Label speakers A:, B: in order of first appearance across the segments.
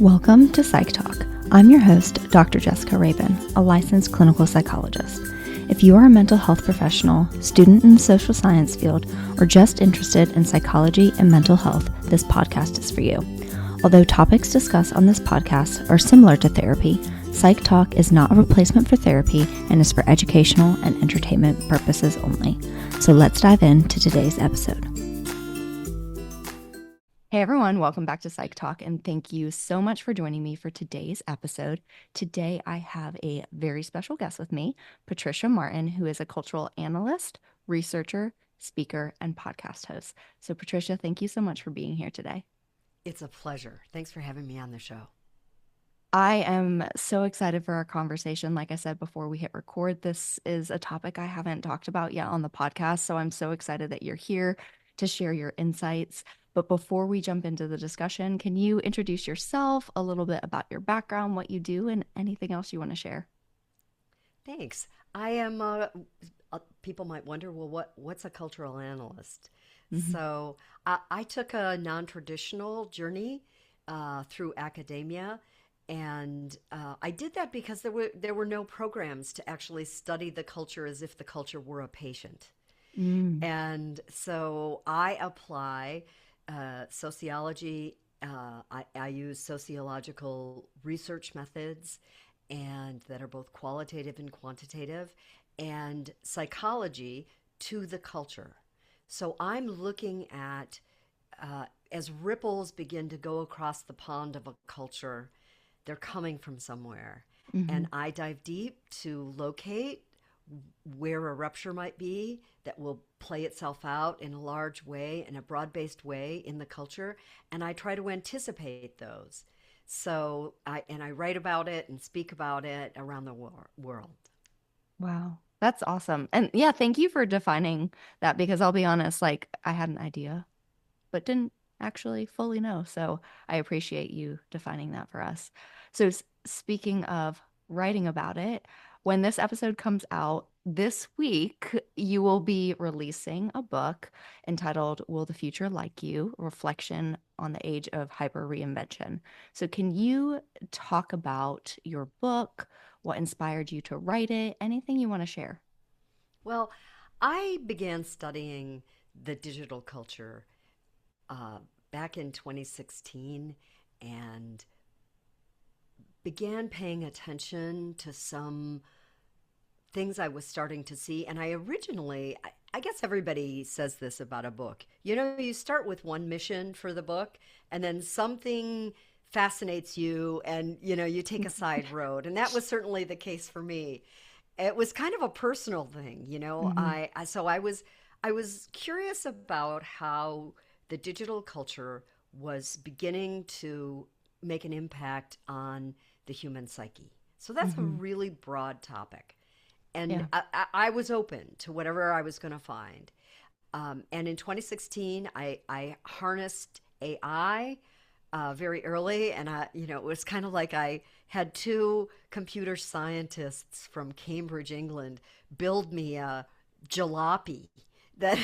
A: Welcome to Psych Talk. I'm your host, Dr. Jessica Rabin, a licensed clinical psychologist. If you are a mental health professional, student in the social science field, or just interested in psychology and mental health, this podcast is for you. Although topics discussed on this podcast are similar to therapy, Psych Talk is not a replacement for therapy and is for educational and entertainment purposes only. So let's dive into today's episode. Hey everyone, welcome back to Psych Talk, and thank you so much for joining me for today's episode. Today I have a very special guest with me, Patricia Martin, who is a cultural analyst, researcher, speaker, and podcast host. So Patricia, thank you so much for being here today.
B: It's a pleasure. Thanks for having me on the show.
A: I am so excited for our conversation. Like I said before we hit record, this is a topic I haven't talked about yet on the podcast, so I'm so excited that you're here to share your insights. But before we jump into the discussion, can you introduce yourself, a little bit about your background, what you do, and anything else you want to share?
B: Thanks. I am, people might wonder, well, what's a cultural analyst?
A: Mm-hmm.
B: So I took a non-traditional journey through academia, and I did that because there were no programs to actually study the culture as if the culture were a patient. And so I apply sociology. I use sociological research methods, and that are both qualitative and quantitative, and psychology to the culture. So I'm looking at as ripples begin to go across the pond of a culture, they're coming from somewhere.
A: Mm-hmm.
B: And I dive deep to locate where a rupture might be that will play itself out in a large way, in a broad-based way in the culture, and I try to anticipate those. So I write about it and speak about it around the world.
A: Wow, that's awesome. And yeah, thank you for defining that, because I'll be honest, like I had an idea, but didn't actually fully know. So I appreciate you defining that for us. So speaking of writing about it, when this episode comes out this week, you will be releasing a book entitled Will the Future Like You? Reflection on the Age of Hyper-reinvention. So can you talk about your book, what inspired you to write it, anything you want to share?
B: Well, I began studying the digital culture back in 2016 and began paying attention to some things I was starting to see. And I originally, I guess everybody says this about a book. You know, you start with one mission for the book, and then something fascinates you, and, you know, you take a side road. And that was certainly the case for me. It was kind of a personal thing, you know.
A: Mm-hmm.
B: So I was curious about how the digital culture was beginning to make an impact on the human psyche. So that's a
A: Mm-hmm.
B: really broad topic. And
A: Yeah.
B: I was open to whatever I was going to find. And in 2016, I harnessed AI very early. And, it was kind of like I had two computer scientists from Cambridge, England, build me a jalopy. That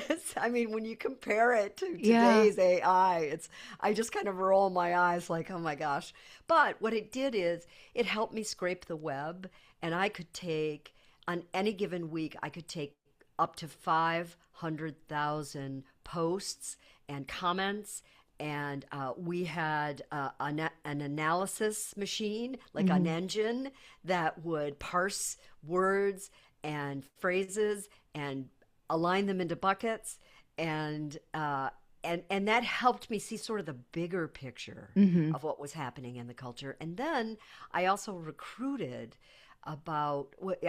B: is, I mean, when you compare it to
A: Yeah.
B: today's AI, I just kind of roll my eyes like, oh my gosh. But what it did is it helped me scrape the web, and I could take, on any given week, I could take up to 500,000 posts and comments. And we had an analysis machine, like an
A: Mm-hmm.
B: engine that would parse words and phrases and align them into buckets, and that helped me see sort of the bigger picture
A: Mm-hmm.
B: of what was happening in the culture. And then I also recruited I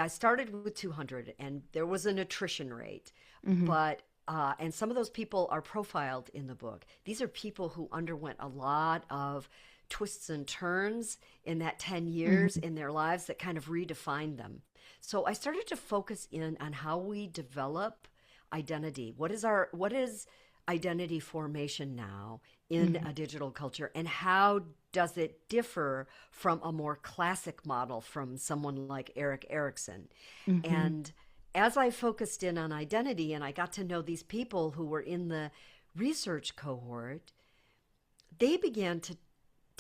B: started with 200, and there was an attrition rate,
A: Mm-hmm.
B: but and some of those people are profiled in the book. These are people who underwent a lot of twists and turns in that 10 years
A: Mm-hmm.
B: in their lives that kind of redefined them. So I started to focus in on how we develop identity. What is identity formation now in
A: Mm-hmm.
B: a digital culture, and how does it differ from a more classic model from someone like Erik Erikson?
A: Mm-hmm.
B: And as I focused in on identity and I got to know these people who were in the research cohort, they began to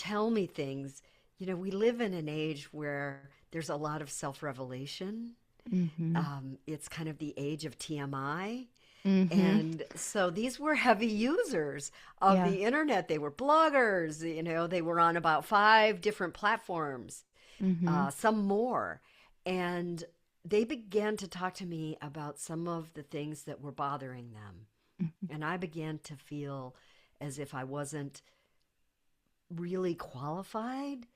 B: tell me things. We live in an age where there's a lot of self revelation.
A: Mm-hmm.
B: It's kind of the age of TMI.
A: Mm-hmm.
B: And so these were heavy users of
A: Yeah.
B: the internet. They were bloggers, they were on about 5 different platforms,
A: Mm-hmm.
B: some more. And they began to talk to me about some of the things that were bothering them.
A: Mm-hmm.
B: And I began to feel as if I wasn't really qualified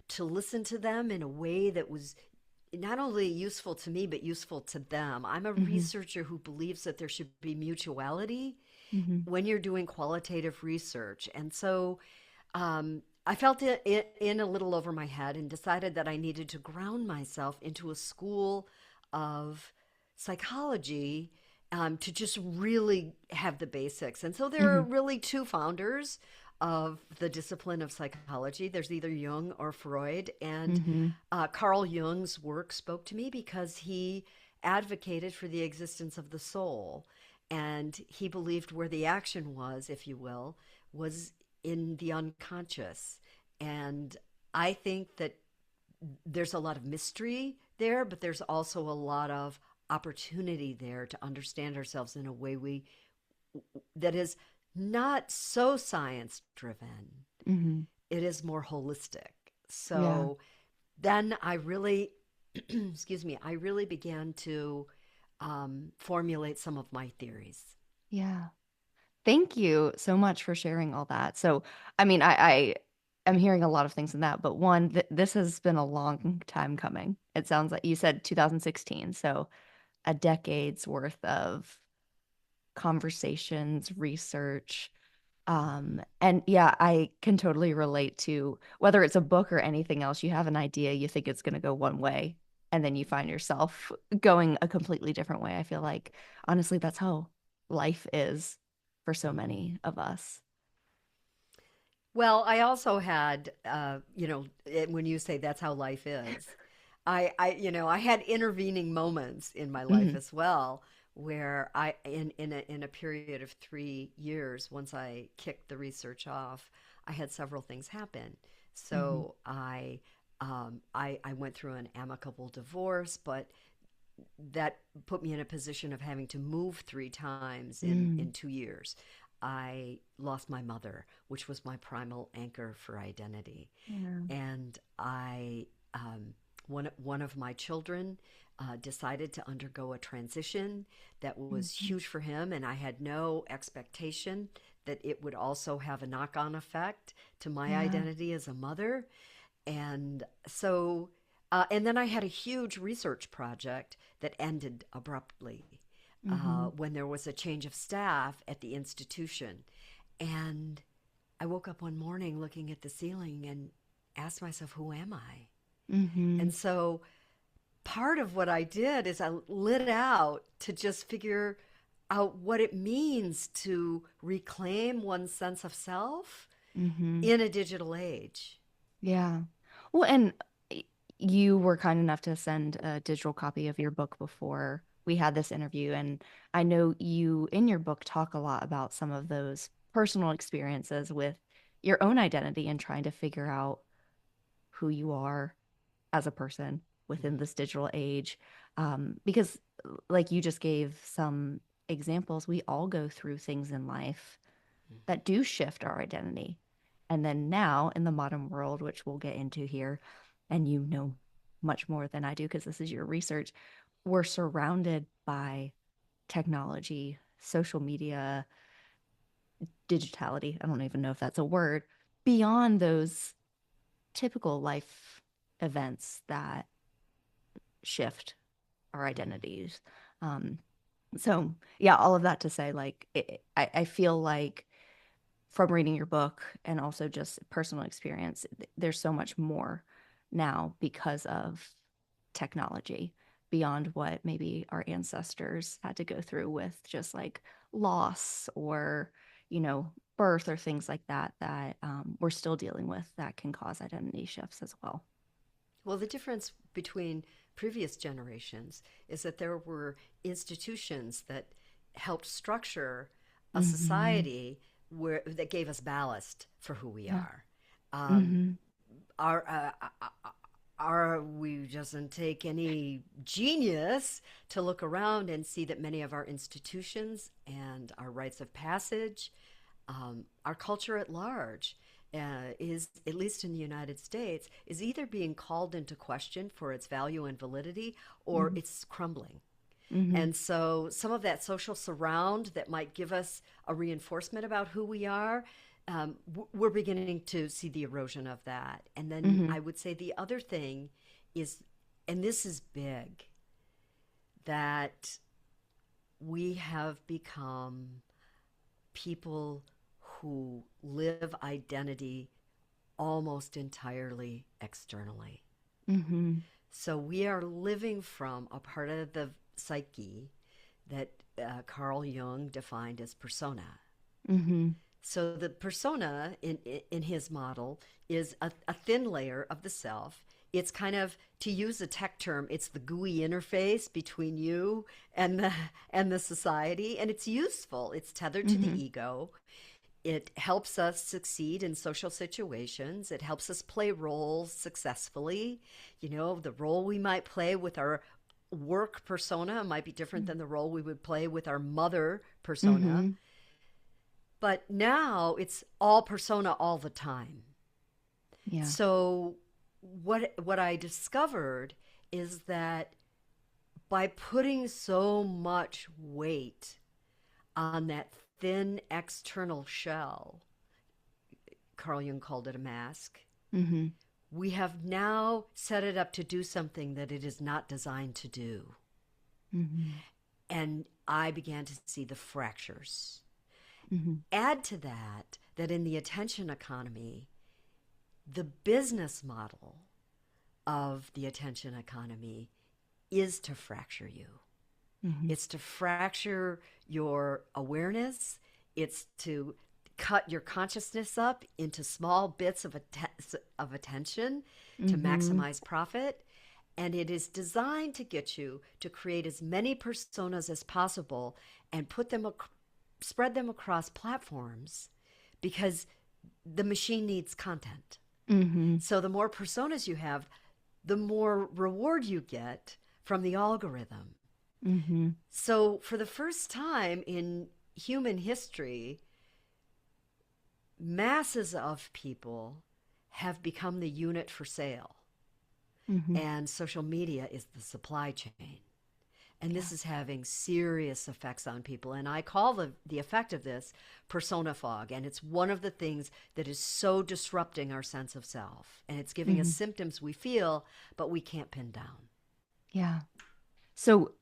B: to listen to them in a way that was not only useful to me, but useful to them. I'm a
A: Mm-hmm.
B: researcher who believes that there should be mutuality
A: Mm-hmm.
B: when you're doing qualitative research. And so I felt it in a little over my head and decided that I needed to ground myself into a school of psychology, to just really have the basics. And so there are
A: Mm-hmm.
B: really two founders of the discipline of psychology. There's either Jung or Freud. And
A: Mm-hmm.
B: Carl Jung's work spoke to me because he advocated for the existence of the soul. And he believed where the action was, if you will, was in the unconscious. And I think that there's a lot of mystery there, but there's also a lot of opportunity there to understand ourselves in a way we that is not so science driven.
A: Mm-hmm.
B: It is more holistic.
A: Yeah.
B: So then I really, excuse me, I really began to formulate some of my theories.
A: Yeah. Thank you so much for sharing all that. So, I mean, I am hearing a lot of things in that, but one, this has been a long time coming. It sounds like you said 2016, so a decade's worth of conversations, research. And yeah, I can totally relate to whether it's a book or anything else, you have an idea, you think it's going to go one way, and then you find yourself going a completely different way. I feel like, honestly, that's how life is for so
B: Mm-hmm.
A: many of us.
B: Well, I also had, when you say that's how life is, I had intervening moments in my life
A: Hmm.
B: as well, where in a period of 3 years, once I kicked the research off, I had several things happen.
A: Hmm.
B: So I went through an amicable divorce, but that put me in a position of having to move 3 times in
A: Mm.
B: 2 years. I lost my mother, which was my primal anchor for identity.
A: Yeah.
B: And one of my children decided to undergo a transition that was
A: Hmm.
B: huge for him, and I had no expectation that it would also have a knock on effect to my
A: Yeah.
B: identity as a mother. And so, and then I had a huge research project that ended abruptly
A: Hmm.
B: when there was a change of staff at the institution. And I woke up one morning looking at the ceiling and asked myself, who am I?
A: Hmm.
B: And so part of what I did is I lit out to just figure out what it means to reclaim one's sense of self
A: Hmm.
B: in a digital age.
A: Yeah. Well, and you were kind enough to send a digital copy of your book before we had this interview. And I know you, in your book, talk a lot about some of those personal experiences with your own identity and trying to figure out who you are as a person within
B: Mm-hmm.
A: this digital age. Because, like you just gave some examples, we all go through things in life that do shift our identity. And then now in the modern world, which we'll get into here, and you know much more than I do because this is your research, we're surrounded by technology, social media, digitality. I don't even know if that's a word, beyond those typical life events that shift our
B: Mm-hmm.
A: identities. Um, so, yeah, all of that to say, like, I feel like from reading your book and also just personal experience, there's so much more now because of technology beyond what maybe our ancestors had to go through with just like loss or, birth or things like that, that we're still dealing with that can cause identity shifts as well.
B: Well, the difference between previous generations is that there were institutions that helped structure a
A: Hmm.
B: society that gave us ballast for who we
A: Yeah.
B: are. Um,
A: Mm-hmm.
B: our our we doesn't take any genius to look around and see that many of our institutions and our rites of passage, our culture at large, is, at least in the United States, is either being called into question for its value and validity, or
A: Mm-hmm.
B: it's crumbling.
A: Mm-hmm.
B: And so some of that social surround that might give us a reinforcement about who we are, we're beginning to see the erosion of that. And then
A: Mm-hmm.
B: I would say the other thing is, and this is big, that we have become people who live identity almost entirely externally.
A: Mm-hmm.
B: So we are living from a part of the psyche that Carl Jung defined as persona.
A: Mm-hmm.
B: So the persona in his model is a thin layer of the self. It's kind of, to use a tech term, it's the GUI interface between you and the society, and it's useful. It's tethered to
A: Mm-hmm.
B: the ego. It helps us succeed in social situations. It helps us play roles successfully. You know, the role we might play with our work persona might be different than the role we would play with our mother persona.
A: Mm-hmm.
B: But now it's all persona all the time.
A: Yeah.
B: So what I discovered is that by putting so much weight on that thin external shell, Carl Jung called it a mask,
A: Mm-hmm.
B: we have now set it up to do something that it is not designed to do.
A: Mm-hmm.
B: And I began to see the fractures.
A: Mm-hmm.
B: Add to that that in the attention economy, the business model of the attention economy is to fracture you.
A: Mm-hmm.
B: It's to fracture your awareness. It's to cut your consciousness up into small bits of attention to
A: Mm-hmm.
B: maximize profit. And it is designed to get you to create as many personas as possible and spread them across platforms, because the machine needs content.
A: Mm-hmm.
B: So the more personas you have, the more reward you get from the algorithm.
A: Mm-hmm.
B: So for the first time in human history, masses of people have become the unit for sale,
A: Mm-hmm.
B: and social media is the supply chain. And
A: Yeah.
B: this is having serious effects on people. And I call the effect of this persona fog. And it's one of the things that is so disrupting our sense of self. And it's giving us
A: Mm-hmm.
B: symptoms we feel, but we can't pin down.
A: Yeah. So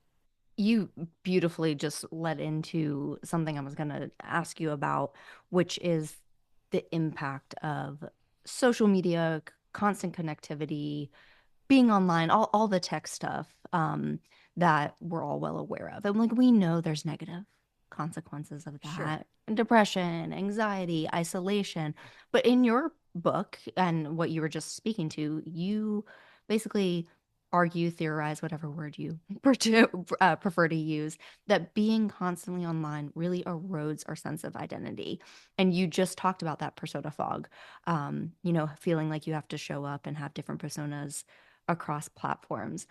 A: you beautifully just led into something I was going to ask you about, which is the impact of social media, constant connectivity, being online, all the tech stuff that we're all well aware of. And like we know there's negative consequences of
B: Sure.
A: that, depression, anxiety, isolation. But in your book and what you were just speaking to, you basically argue, theorize, whatever word you prefer to use, that being constantly online really erodes our sense of identity. And you just talked about that persona fog, feeling like you have to show up and have different personas across platforms.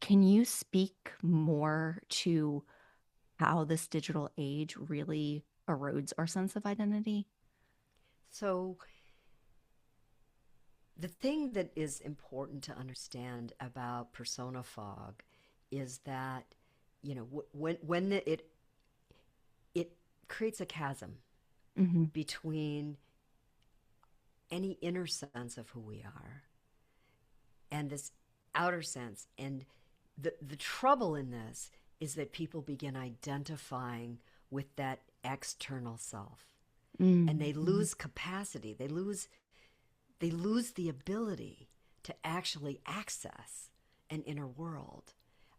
A: Can you speak more to how this digital age really erodes our sense of identity?
B: So the thing that is important to understand about persona fog is that, you know, it creates a chasm
A: Mm-hmm.
B: between any inner sense of who we are and this outer sense. And the trouble in this is that people begin identifying with that external self, and they
A: Mm-hmm.
B: lose capacity. They lose the ability to actually access an inner world,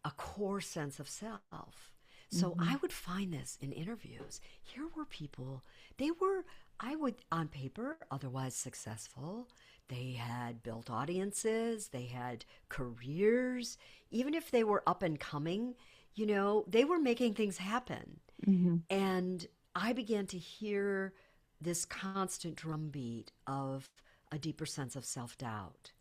B: a core sense of self. So
A: Mm-hmm.
B: I would find this in interviews. Here were people, they were, I would, on paper, otherwise successful. They had built audiences, they had careers. Even if they were up and coming, they were making things happen.
A: Mm-hmm.
B: And I began to hear this constant drumbeat of a deeper sense of self-doubt.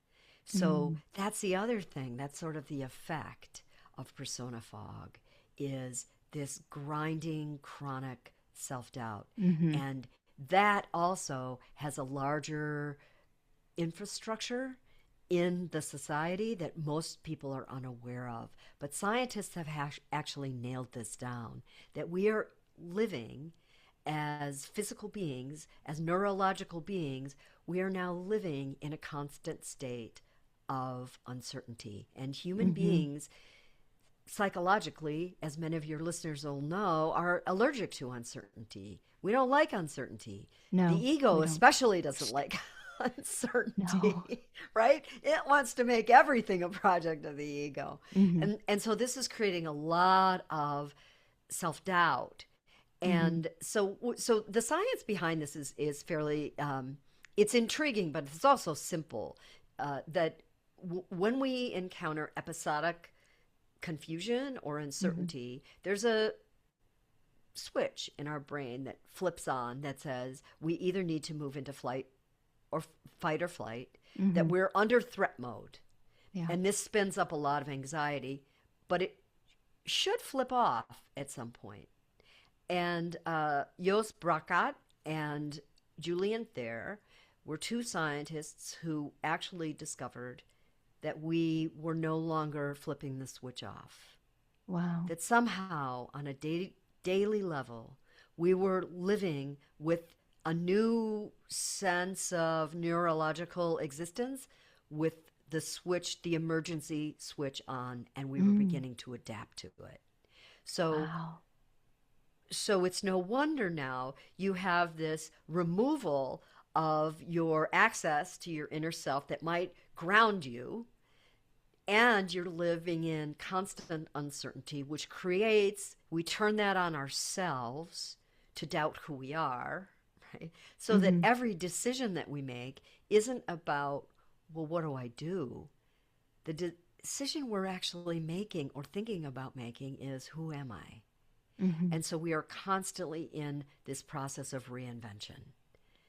B: So
A: Mm.
B: that's the other thing. That's sort of the effect of persona fog, is this grinding, chronic self-doubt.
A: Hmm.
B: And that also has a larger infrastructure in the society that most people are unaware of. But scientists have actually nailed this down, that we are living as physical beings, as neurological beings, we are now living in a constant state of uncertainty. And human
A: Hmm.
B: beings, psychologically, as many of your listeners will know, are allergic to uncertainty. We don't like uncertainty.
A: No,
B: The
A: we
B: ego
A: don't.
B: especially doesn't like
A: No.
B: uncertainty, right? It wants to make everything a project of the ego.
A: Hmm.
B: And so this is creating a lot of self-doubt.
A: Hmm.
B: And so the science behind this is fairly it's intriguing, but it's also simple. That when we encounter episodic confusion or
A: Hmm.
B: uncertainty, there's a switch in our brain that flips on that says we either need to move into flight or fight or flight, that
A: Hmm.
B: we're under threat mode.
A: Yeah.
B: And this spins up a lot of anxiety, but it should flip off at some point. And Jos Brakat and Julian Thayer were two scientists who actually discovered that we were no longer flipping the switch off.
A: Wow.
B: That somehow, on a daily level, we were living with a new sense of neurological existence with the switch, the emergency switch on, and we were
A: Mm.
B: beginning to adapt to it. So
A: Wow.
B: so it's no wonder now you have this removal of your access to your inner self that might ground you, and you're living in constant uncertainty, which creates, we turn that on ourselves to doubt who we are, right? So that
A: Hmm.
B: every decision that we make isn't about, well, what do I do? The decision we're actually making or thinking about making is, who am I?
A: Hmm.
B: And so we are constantly in this process of reinvention.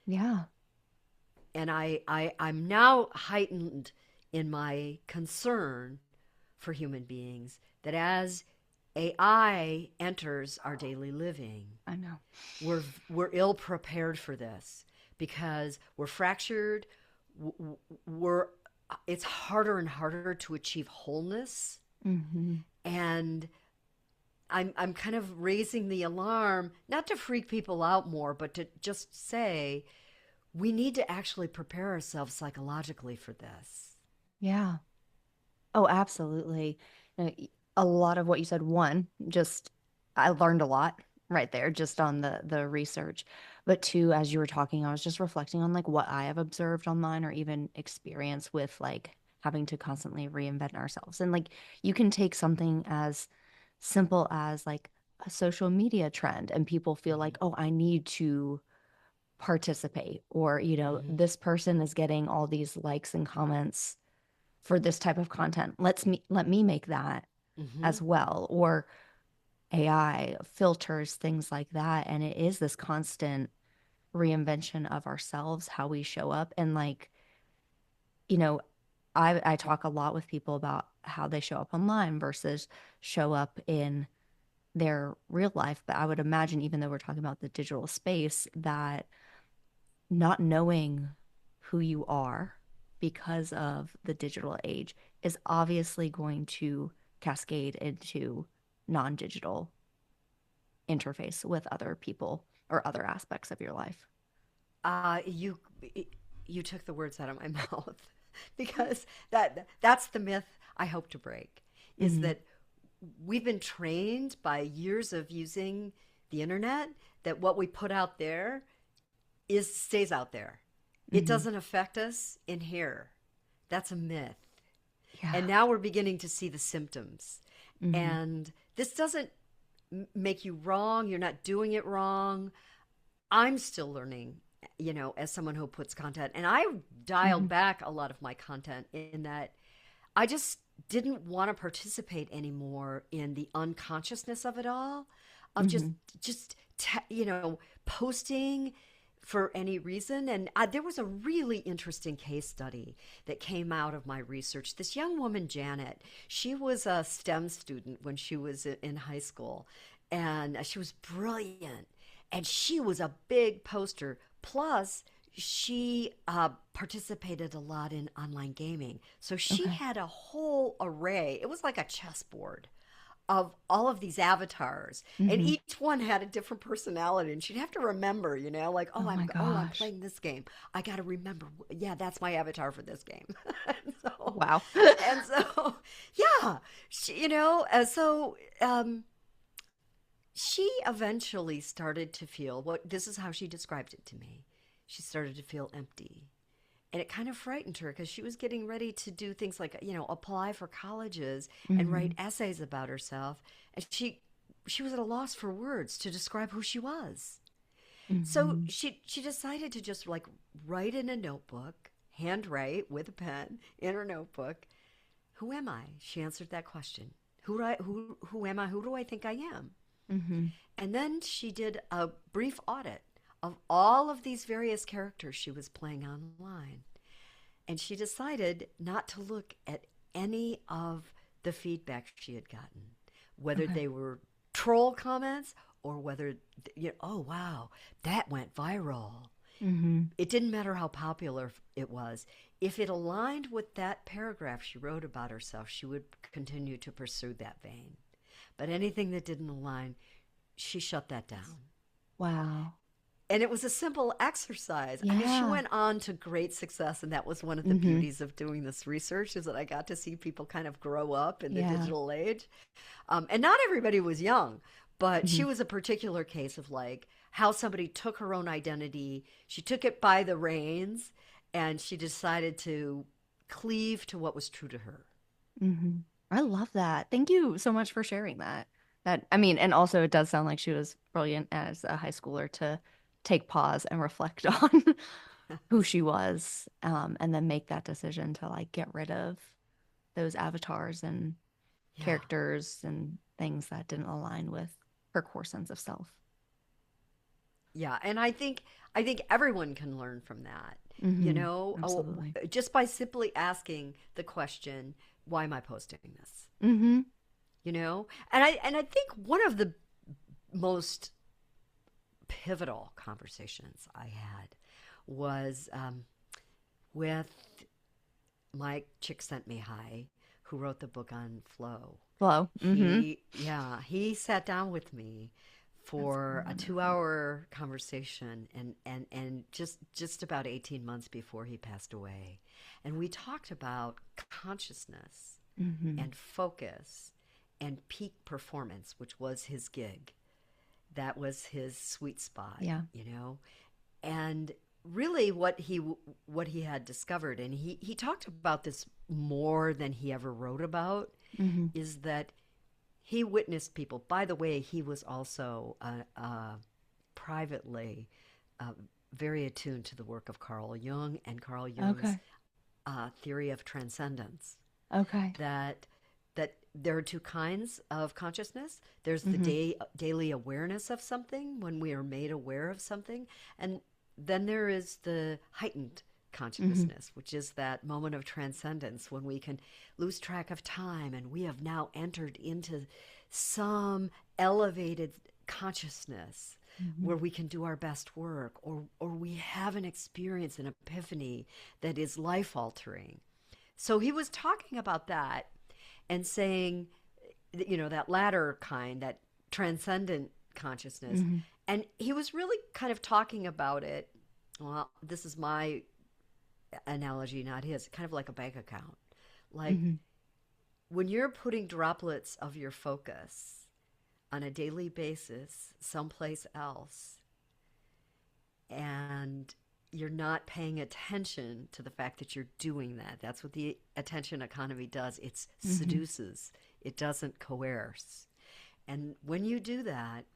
A: Yeah.
B: And I'm now heightened in my concern for human beings that as AI enters our daily living,
A: I know.
B: we're ill prepared for this because we're fractured. We're It's harder and harder to achieve wholeness,
A: Hmm.
B: and I'm kind of raising the alarm, not to freak people out more, but to just say we need to actually prepare ourselves psychologically for this.
A: Yeah. Oh, absolutely. A lot of what you said, one, just I learned a lot right there just on the research. But two, as you were talking, I was just reflecting on like what I have observed online or even experienced with like having to constantly reinvent ourselves. And like you can take something as simple as like a social media trend and people feel
B: Mm-hmm.
A: like, oh, I need to participate or,
B: Mm-hmm.
A: this person is getting all these likes and comments for this type of content. Let me make that
B: Mm-hmm.
A: as well. Or AI filters, things like that. And it is this constant reinvention of ourselves, how we show up. And like, you know, I talk a lot with people about how they show up online versus show up in their real life. But I would imagine, even though we're talking about the digital space, that not knowing who you are because of the digital age is obviously going to cascade into non-digital interface with other people or other aspects of your life.
B: Uh, you you took the words out of my mouth because that's the myth I hope to break, is
A: Hmm.
B: that we've been trained by years of using the internet that what we put out there is stays out there. It
A: Hmm.
B: doesn't affect us in here. That's a myth.
A: Yeah.
B: And now we're beginning to see the symptoms.
A: Hmm.
B: And this doesn't make you wrong. You're not doing it wrong. I'm still learning, as someone who puts content. And I dialed
A: Hmm.
B: back a lot of my content in that I just didn't want to participate anymore in the unconsciousness of it all, of just
A: Hmm.
B: posting for any reason. And there was a really interesting case study that came out of my research. This young woman, Janet, she was a STEM student when she was in high school, and she was brilliant. And she was a big poster. Plus, she participated a lot in online gaming. So she
A: Okay.
B: had a whole array. It was like a chessboard of all of these avatars, and
A: Hmm.
B: each one had a different personality, and she'd have to remember, like,
A: Oh my
B: oh, I'm
A: gosh.
B: playing this game. I got to remember, yeah, that's my avatar for this game. and so
A: Wow.
B: and so yeah, she, she eventually started to feel what this is how she described it to me. She started to feel empty, and it kind of frightened her because she was getting ready to do things like apply for colleges and write
A: Hmm.
B: essays about herself, and she was at a loss for words to describe who she was. So
A: Hmm.
B: she decided to just like write in a notebook, handwrite with a pen in her notebook, who am I? She answered that question. Who am I? Who do I think I am?
A: Hmm.
B: And then she did a brief audit of all of these various characters she was playing online. And she decided not to look at any of the feedback she had gotten, whether
A: Okay.
B: they were troll comments or whether, oh, wow, that went viral.
A: Hmm.
B: It didn't matter how popular it was. If it aligned with that paragraph she wrote about herself, she would continue to pursue that vein. But anything that didn't align, she shut that down.
A: Wow.
B: And it was a simple exercise. I mean, she
A: Yeah.
B: went on to great success, and that was one of the
A: Hmm.
B: beauties of doing this research is that I got to see people kind of grow up in the
A: Yeah.
B: digital age. And not everybody was young, but
A: Hmm.
B: she was a particular case of like how somebody took her own identity, she took it by the reins, and she decided to cleave to what was true to her.
A: Hmm. I love that. Thank you so much for sharing that. That, I mean, and also it does sound like she was brilliant as a high schooler to take pause and reflect on who she was, and then make that decision to like get rid of those avatars and
B: Yeah.
A: characters and things that didn't align with her core sense of self.
B: Yeah, and I think everyone can learn from that.
A: Hmm. Absolutely.
B: Just by simply asking the question, why am I posting this?
A: Hmm.
B: And I think one of the most pivotal conversations I had was with Mike Chick Sent Me High, who wrote the book on flow.
A: Flow. Hmm.
B: He sat down with me
A: That's
B: for a
A: wonderful.
B: 2 hour conversation and just about 18 months before he passed away. And we talked about consciousness
A: Hmm.
B: and focus and peak performance, which was his gig. That was his sweet spot,
A: Yeah.
B: and really what he had discovered, and he talked about this more than he ever wrote about,
A: Hmm.
B: is that he witnessed people. By the way, he was also privately uh, very attuned to the work of Carl Jung and Carl Jung's
A: Okay.
B: theory of transcendence.
A: Okay.
B: That there are two kinds of consciousness. There's the
A: Hmm.
B: daily awareness of something when we are made aware of something, and then there is the heightened
A: Hmm.
B: consciousness, which is that moment of transcendence when we can lose track of time and we have now entered into some elevated consciousness
A: Hmm.
B: where we can do our best work, or we have an experience, an epiphany that is life altering. So he was talking about that and saying, that latter kind, that transcendent consciousness.
A: Hmm.
B: And he was really kind of talking about it. Well, this is my analogy, not his, kind of like a bank account. Like
A: Hmm.
B: when you're putting droplets of your focus on a daily basis someplace else, and you're not paying attention to the fact that you're doing that. That's what the attention economy does. It
A: Hmm.
B: seduces, it doesn't coerce. And when you do that,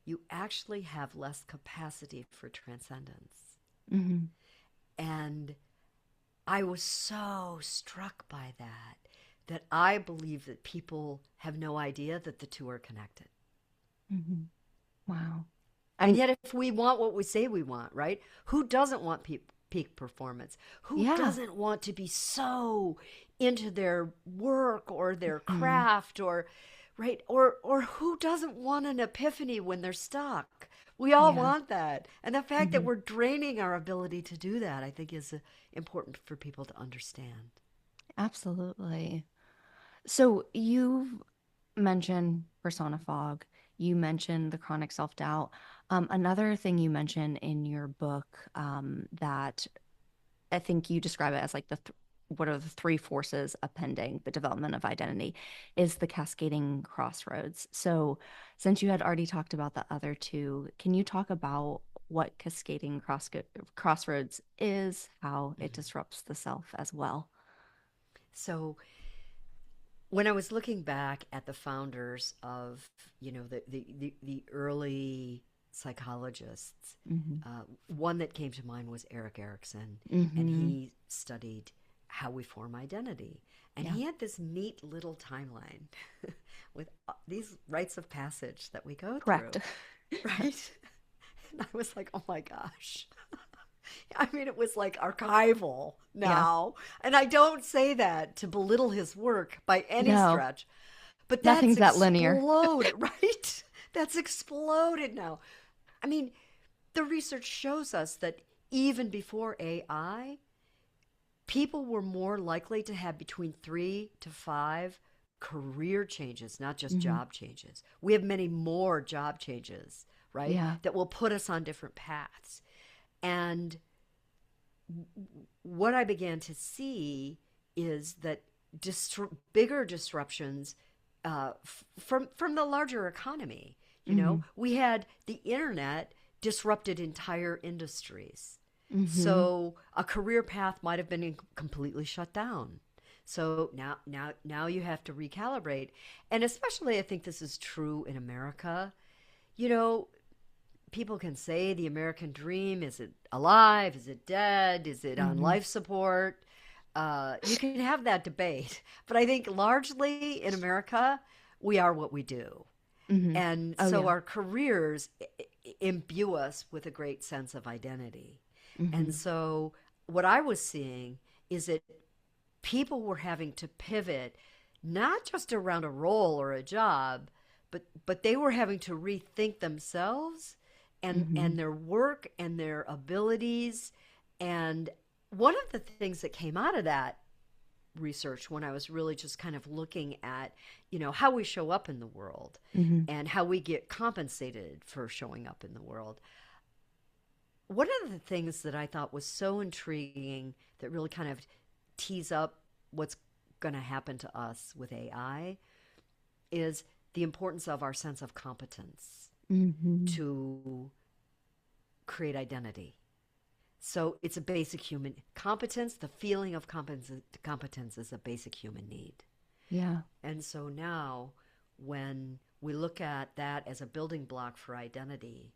B: you actually have less capacity for transcendence.
A: Hmm.
B: And I was so struck by that I believe that people have no idea that the two are connected.
A: Hmm. Wow.
B: And
A: And
B: yet, if we want what we say we want, right? Who doesn't want peak performance? Who
A: yeah.
B: doesn't want to be so into their work or their
A: Mhm.
B: craft or right? Or who doesn't want an epiphany when they're stuck? We all
A: Yeah.
B: want that. And the fact that
A: Mhm.
B: we're draining our ability to do that, I think is important for people to understand.
A: Absolutely. So you've mentioned persona fog. You mentioned the chronic self-doubt. Another thing you mentioned in your book that I think you describe it as like what are the three forces appending the development of identity is the cascading crossroads. So since you had already talked about the other two, can you talk about what crossroads is, how it
B: Mhm.
A: disrupts the self as well?
B: So when I was looking back at the founders of, the early psychologists,
A: Hmm.
B: one that came to mind was Erik Erikson, and
A: Hmm.
B: he studied how we form identity. And
A: Yeah,
B: he had this neat little timeline with these rites of passage that we go
A: correct.
B: through, right? And I was like, oh my gosh. I mean, it was like archival
A: Yeah.
B: now. And I don't say that to belittle his work by any
A: No,
B: stretch, but that's
A: nothing's that linear.
B: exploded, right? That's exploded now. I mean, the research shows us that even before AI, people were more likely to have between 3 to 5 career changes, not just
A: Hmm.
B: job changes. We have many more job changes, right?
A: Yeah.
B: That will put us on different paths. And what I began to see is that bigger disruptions from the larger economy.
A: Hmm.
B: We had the internet disrupted entire industries.
A: Hmm.
B: So a career path might have been completely shut down. So now you have to recalibrate. And especially I think this is true in America. You know, people can say the American dream, is it alive? Is it dead? Is it on
A: Hmm.
B: life support? You can have that debate. But I think largely in America, we are what we do.
A: Hmm.
B: And
A: Oh
B: so
A: yeah.
B: our careers imbue us with a great sense of identity. And
A: Hmm.
B: so what I was seeing is that people were having to pivot not just around a role or a job, but they were having to rethink themselves
A: Hmm.
B: and their work and their abilities. And one of the things that came out of that research when I was really just kind of looking at, how we show up in the world
A: Hmm.
B: and how we get compensated for showing up in the world. One of the things that I thought was so intriguing that really kind of tease up what's going to happen to us with AI is the importance of our sense of competence
A: Hmm.
B: to create identity. So it's a basic human competence. The feeling of competence is a basic human need.
A: Yeah.
B: And so now, when we look at that as a building block for identity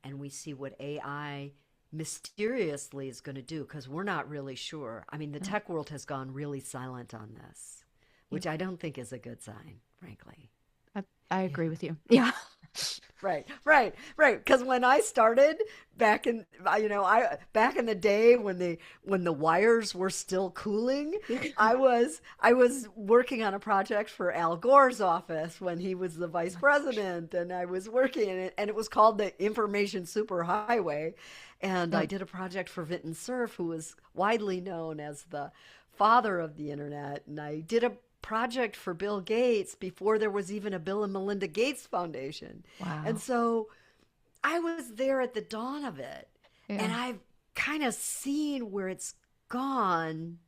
B: and we see what AI mysteriously is going to do, because we're not really sure. I mean, the
A: No.
B: tech world has gone really silent on this,
A: Yeah.
B: which I don't think is a good sign, frankly.
A: I
B: Yeah.
A: agree with you. Yeah.
B: Right. Because when I started back in, I back in the day when the wires were still cooling, I was working on a project for Al Gore's office when he was the vice president, and I was working in it, and it was called the Information Superhighway, and I
A: Yep.
B: did a project for Vinton Cerf, who was widely known as the father of the internet, and I did a project for Bill Gates before there was even a Bill and Melinda Gates Foundation. And
A: Wow.
B: so I was there at the dawn of it. And
A: Yeah.
B: I've kind of seen where it's gone.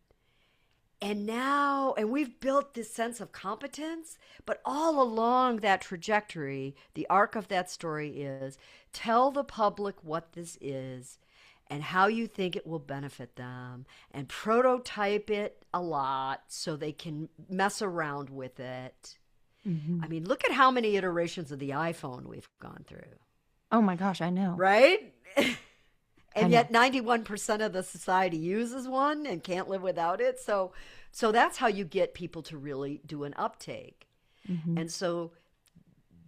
B: And now, and we've built this sense of competence, but all along that trajectory, the arc of that story is tell the public what this is and how you think it will benefit them, and prototype it a lot so they can mess around with it.
A: Hmm.
B: I mean, look at how many iterations of the iPhone we've gone through,
A: Oh my gosh, I know.
B: right?
A: I
B: And
A: know.
B: yet 91% of the society uses one and can't live without it. So that's how you get people to really do an uptake.
A: Hmm.
B: And so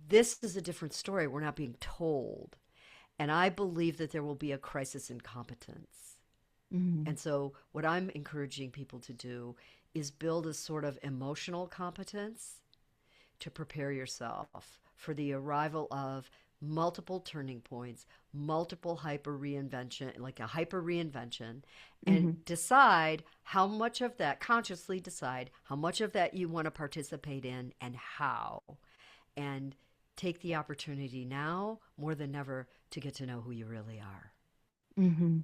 B: this is a different story we're not being told. And I believe that there will be a crisis in competence.
A: Mm-hmm.
B: And so, what I'm encouraging people to do is build a sort of emotional competence to prepare yourself for the arrival of multiple turning points, multiple hyper reinvention, like a hyper reinvention, and
A: Mm-hmm.
B: decide how much of that, consciously decide how much of that you want to participate in and how. And take the opportunity now more than ever to get to know who you really are.
A: Mm-hmm.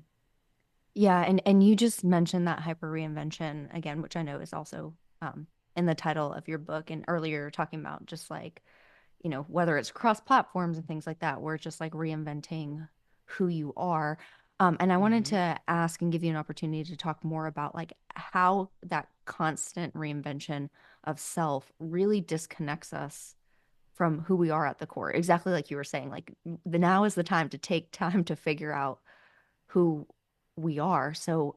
A: Yeah, and you just mentioned that hyper reinvention again, which I know is also in the title of your book. And earlier talking about just like, whether it's cross platforms and things like that, we're just like reinventing who you are. And I wanted
B: Mm-hmm.
A: to ask and give you an opportunity to talk more about like how that constant reinvention of self really disconnects us from who we are at the core. Exactly like you were saying, like the now is the time to take time to figure out who we are. So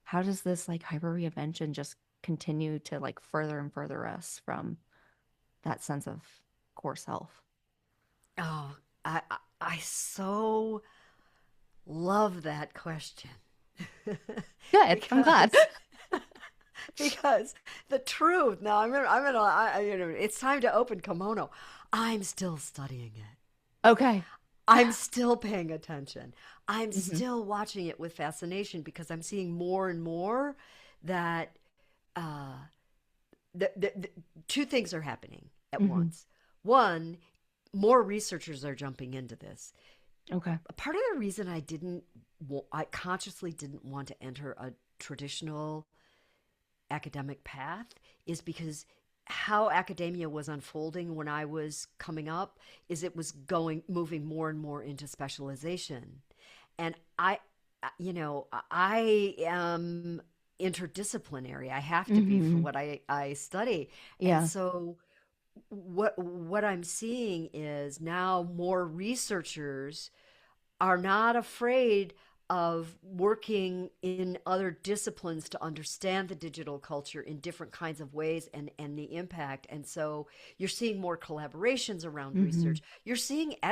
A: how does this like hyper reinvention just continue to like further and further us from that sense of core self?
B: Oh, I so love that question.
A: Good. I'm glad.
B: because because the truth. Now it's time to open kimono. I'm still studying it.
A: Okay.
B: I'm still paying attention. I'm
A: Hmm.
B: still watching it with fascination because I'm seeing more and more that uh, the two things are happening at
A: Hmm.
B: once. One, more researchers are jumping into this.
A: Okay.
B: Part of the reason I consciously didn't want to enter a traditional academic path is because how academia was unfolding when I was coming up is it was moving more and more into specialization. And I am interdisciplinary. I have to be for
A: Hmm.
B: what I study. And
A: Yeah.
B: so what I'm seeing is now more researchers are not afraid of working in other disciplines to understand the digital culture in different kinds of ways and the impact. And so you're seeing more collaborations around
A: Hmm.
B: research.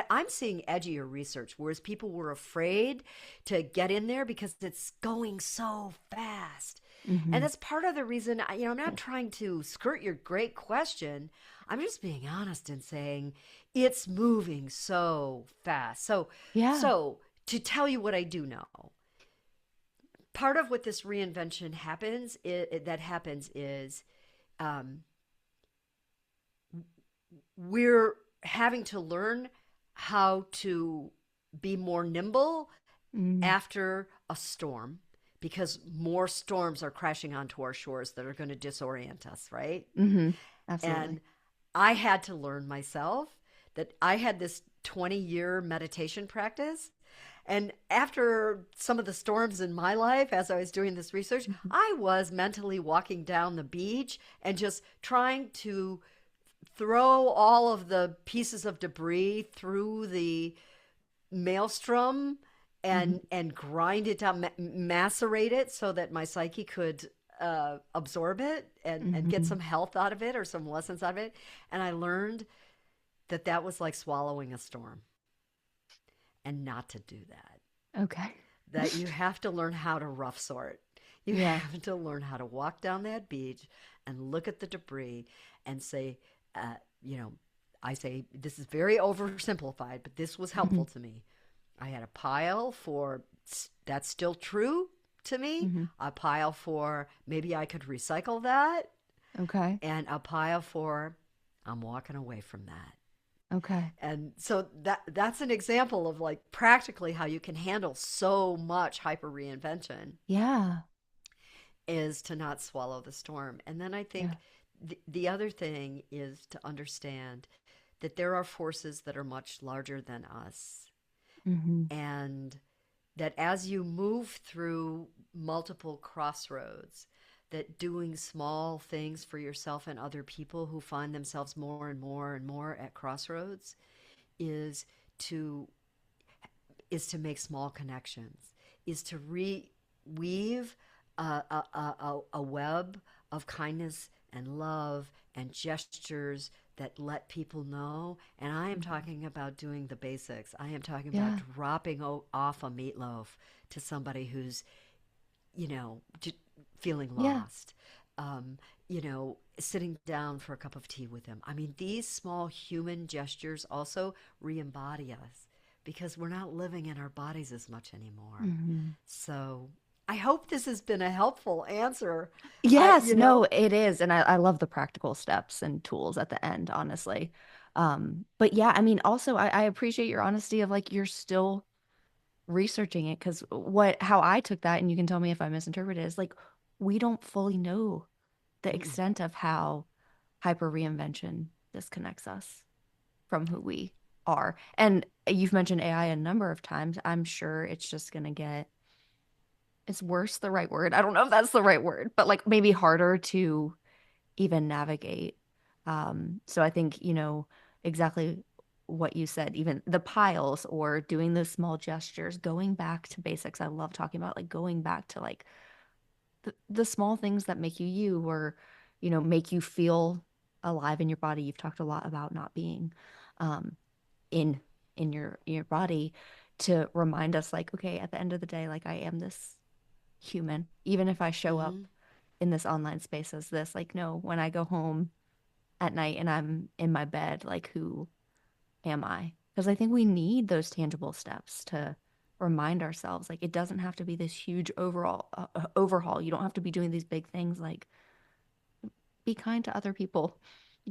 B: I'm seeing edgier research, whereas people were afraid to get in there because it's going so fast. And
A: Hmm.
B: that's part of the reason, I'm not trying to skirt your great question. I'm just being honest and saying it's moving so fast.
A: Yeah.
B: So to tell you what I do know, part of what this reinvention happens is um, we're having to learn how to be more nimble
A: Mm.
B: after a storm because more storms are crashing onto our shores that are going to disorient us, right?
A: Hmm. Absolutely.
B: And I had to learn myself that I had this 20-year meditation practice. And after some of the storms in my life, as I was doing this research,
A: Hmm.
B: I was mentally walking down the beach and just trying to throw all of the pieces of debris through the maelstrom
A: Hmm.
B: and grind it down, macerate it so that my psyche could absorb it and get
A: Hmm.
B: some health out of it or some lessons out of it. And I learned that that was like swallowing a storm and not to do that.
A: Okay.
B: That you have to learn how to rough sort. You
A: Yeah.
B: have to learn how to walk down that beach and look at the debris and say, uh, you know, I say this is very oversimplified, but this was
A: Hmm.
B: helpful to me. I had a pile for that's still true to me,
A: Hmm.
B: a pile for maybe I could recycle that,
A: Okay.
B: and a pile for I'm walking away from that.
A: Okay.
B: And so that's an example of like practically how you can handle so much hyper reinvention
A: Yeah.
B: is to not swallow the storm. And then I
A: Yeah.
B: think the other thing is to understand that there are forces that are much larger than us.
A: Hmm.
B: And that as you move through multiple crossroads, that doing small things for yourself and other people who find themselves more and more and more at crossroads is to make small connections, is to weave a web of kindness and love and gestures that let people know. And I am
A: Mhm.
B: talking about doing the basics. I am talking about
A: Yeah.
B: dropping off a meatloaf to somebody who's, feeling
A: Yeah.
B: lost. Um, sitting down for a cup of tea with them. I mean, these small human gestures also re embody us because we're not living in our bodies as much anymore.
A: Mhm.
B: So I hope this has been a helpful answer. I,
A: Yes,
B: you
A: no,
B: know,
A: it is. And I love the practical steps and tools at the end, honestly. But yeah, I mean, also I appreciate your honesty of like you're still researching it because how I took that, and you can tell me if I misinterpreted it, is like we don't fully know the
B: mm-mm.
A: extent of how hyper reinvention disconnects us from who we are. And you've mentioned AI a number of times. I'm sure it's just gonna get, is worse the right word? I don't know if that's the right word, but like maybe harder to even navigate. So I think, exactly what you said, even the piles or doing those small gestures, going back to basics. I love talking about like going back to like the small things that make you you or, make you feel alive in your body. You've talked a lot about not being um, in your body to remind us like, okay, at the end of the day, like I am this human, even if I show up
B: Mm-hmm.
A: in this online space as this, like, no, when I go home at night and I'm in my bed, like, who am I? Because I think we need those tangible steps to remind ourselves, like, it doesn't have to be this huge overall overhaul. You don't have to be doing these big things. Like, be kind to other people.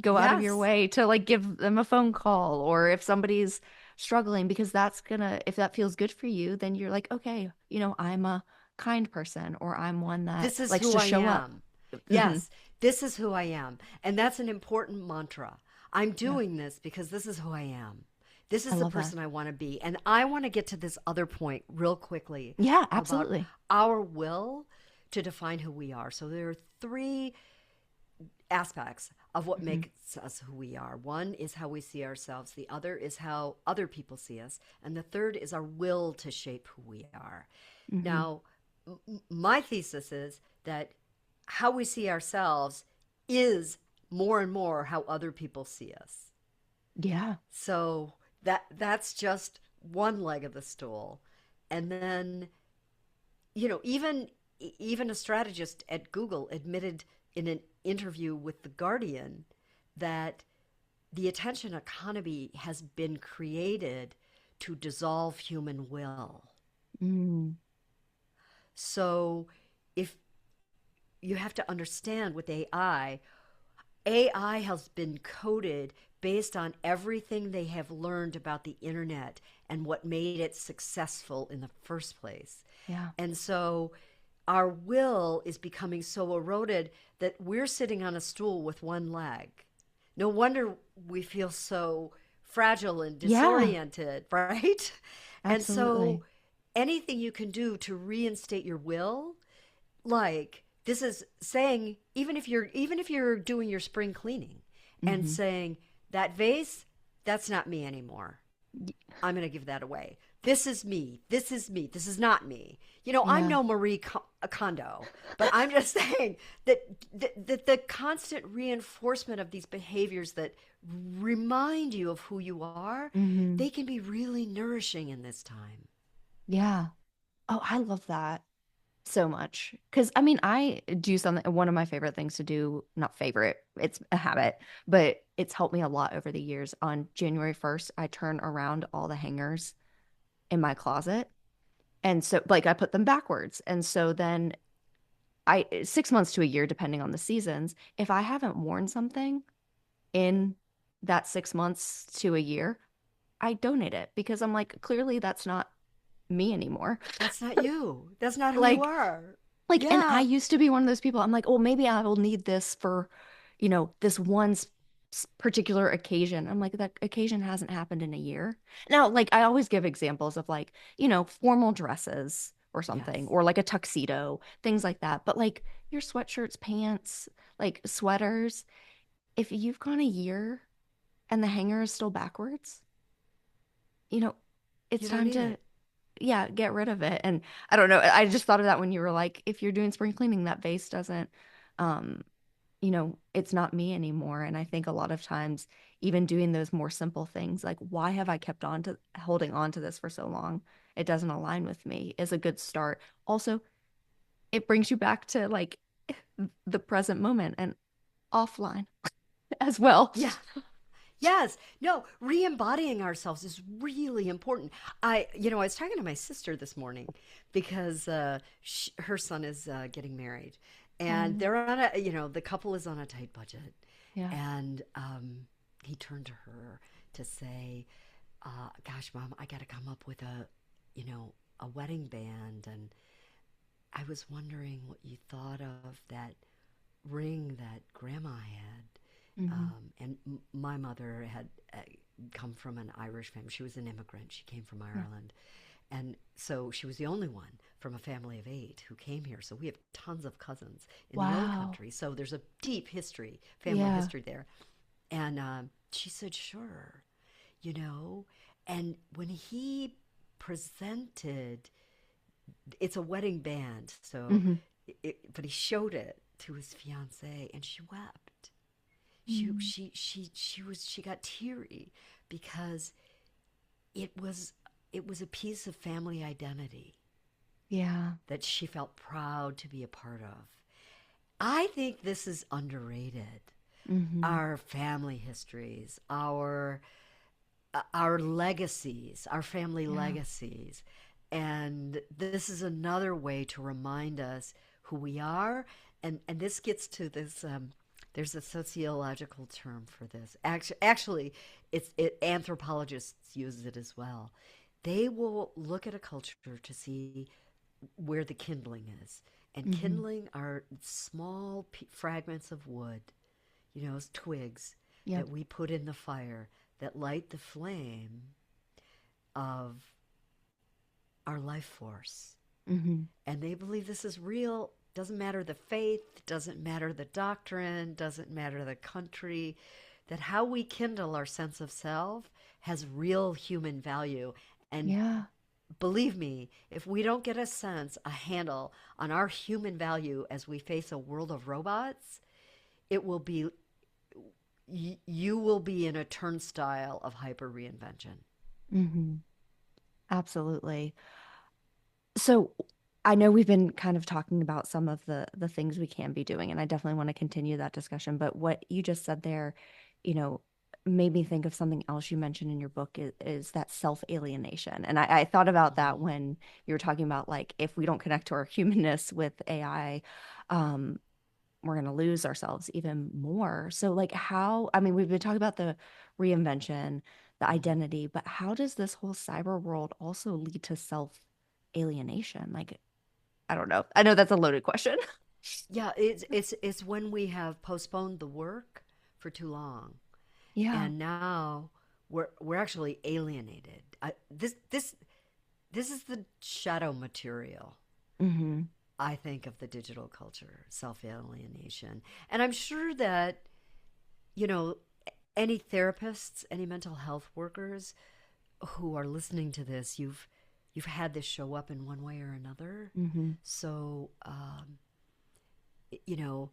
A: Go out of your
B: Yes.
A: way to like give them a phone call, or if somebody's struggling, because that's gonna, if that feels good for you, then you're like, okay, I'm a kind person, or I'm one that
B: This is
A: likes
B: who
A: to
B: I
A: show up.
B: am.
A: Hmm.
B: Yes, this is who I am. And that's an important mantra. I'm
A: Yeah,
B: doing this because this is who I am. This
A: I
B: is the
A: love that.
B: person I want to be. And I want to get to this other point real quickly
A: Yeah,
B: about
A: absolutely.
B: our will to define who we are. So there are three aspects of what
A: Hmm.
B: makes us who we are. One is how we see ourselves, the other is how other people see us, and the third is our will to shape who we are.
A: Hmm.
B: Now, my thesis is that how we see ourselves is more and more how other people see us.
A: Yeah.
B: So that's just one leg of the stool. And then, even a strategist at Google admitted in an interview with The Guardian that the attention economy has been created to dissolve human will.
A: Mm.
B: So if you have to understand with AI has been coded based on everything they have learned about the internet and what made it successful in the first place.
A: Yeah.
B: And so our will is becoming so eroded that we're sitting on a stool with one leg. No wonder we feel so fragile and
A: Yeah,
B: disoriented, right? And so
A: absolutely.
B: anything you can do to reinstate your will, like this is saying, even if you're doing your spring cleaning and
A: Hmm.
B: saying that vase, that's not me anymore. I'm going to give that away. This is me. This is me. This is not me. I'm
A: Yeah.
B: no Marie Kondo, but I'm just saying that the constant reinforcement of these behaviors that remind you of who you are,
A: Hmm.
B: they can be really nourishing in this time.
A: Yeah. Oh, I love that so much. Because I mean, I do something, one of my favorite things to do, not favorite, it's a habit, but it's helped me a lot over the years. On January 1st, I turn around all the hangers in my closet. And so, like, I put them backwards. And so then 6 months to a year, depending on the seasons, if I haven't worn something in that 6 months to a year, I donate it because I'm like, clearly that's not me anymore.
B: That's not you. That's not who you
A: Like,
B: are.
A: and I
B: Yeah.
A: used to be one of those people. I'm like, oh, maybe I will need this for, this one particular occasion. I'm like, that occasion hasn't happened in a year. Now, like, I always give examples of like, formal dresses or something,
B: Yes.
A: or like a tuxedo, things like that. But like your sweatshirts, pants, like sweaters, if you've gone a year and the hanger is still backwards, you know, it's
B: You don't
A: time
B: need
A: to,
B: it.
A: yeah, get rid of it. And I don't know, I just thought of that when you were like, if you're doing spring cleaning, that vase doesn't, um, it's not me anymore. And I think a lot of times, even doing those more simple things, like, why have I kept on to holding on to this for so long? It doesn't align with me, is a good start. Also, it brings you back to like the present moment and offline as well.
B: Yeah. Yes. No, re-embodying ourselves is really important. I was talking to my sister this morning because her son is getting married, and
A: Um,
B: they're on the couple is on a tight budget,
A: yeah.
B: and he turned to her to say, "Gosh, Mom, I got to come up with a wedding band, and I was wondering what you thought of that ring that Grandma had."
A: Hmm.
B: And my mother had come from an Irish family. She was an immigrant. She came from
A: Yeah.
B: Ireland. And so she was the only one from a family of 8 who came here. So we have tons of cousins in the old
A: Wow.
B: country. So there's a deep history, family
A: Yeah.
B: history there. And she said, sure, you know. And when he presented, it's a wedding band. So,
A: Hmm.
B: but he showed it to his fiancee, and she wept.
A: Mm.
B: She got teary because it was it was a piece of family identity
A: Yeah.
B: that she felt proud to be a part of. I think this is underrated.
A: Hmm.
B: Our family histories, our legacies, our family
A: Yeah.
B: legacies. And this is another way to remind us who we are. And this gets to this. There's a sociological term for this. Actually, anthropologists use it as well. They will look at a culture to see where the kindling is. And
A: Hmm.
B: kindling are small fragments of wood, twigs
A: Yep.
B: that we put in the fire that light the flame of our life force.
A: Hmm.
B: And they believe this is real. Doesn't matter the faith, doesn't matter the doctrine, doesn't matter the country, that how we kindle our sense of self has real human value. And
A: Yeah.
B: believe me, if we don't get a handle on our human value as we face a world of robots, it will be you will be in a turnstile of hyper reinvention.
A: Hmm. Absolutely. So I know we've been kind of talking about some of the things we can be doing, and I definitely want to continue that discussion. But what you just said there, you know, made me think of something else you mentioned in your book is that self-alienation. And I thought about that
B: Mm-hmm.
A: when you were talking about like if we don't connect to our humanness with AI, um, we're going to lose ourselves even more. So like how, I mean, we've been talking about the reinvention, the
B: Mm-hmm.
A: identity, but how does this whole cyber world also lead to self-alienation? Like, I don't know. I know that's a loaded question.
B: Yeah, it's when we have postponed the work for too long,
A: Yeah.
B: and now we're actually alienated. This is the shadow material,
A: Hmm.
B: I think, of the digital culture, self alienation, and I'm sure that you know any therapists, any mental health workers who are listening to this, you've had this show up in one way or another.
A: Hmm.
B: So you know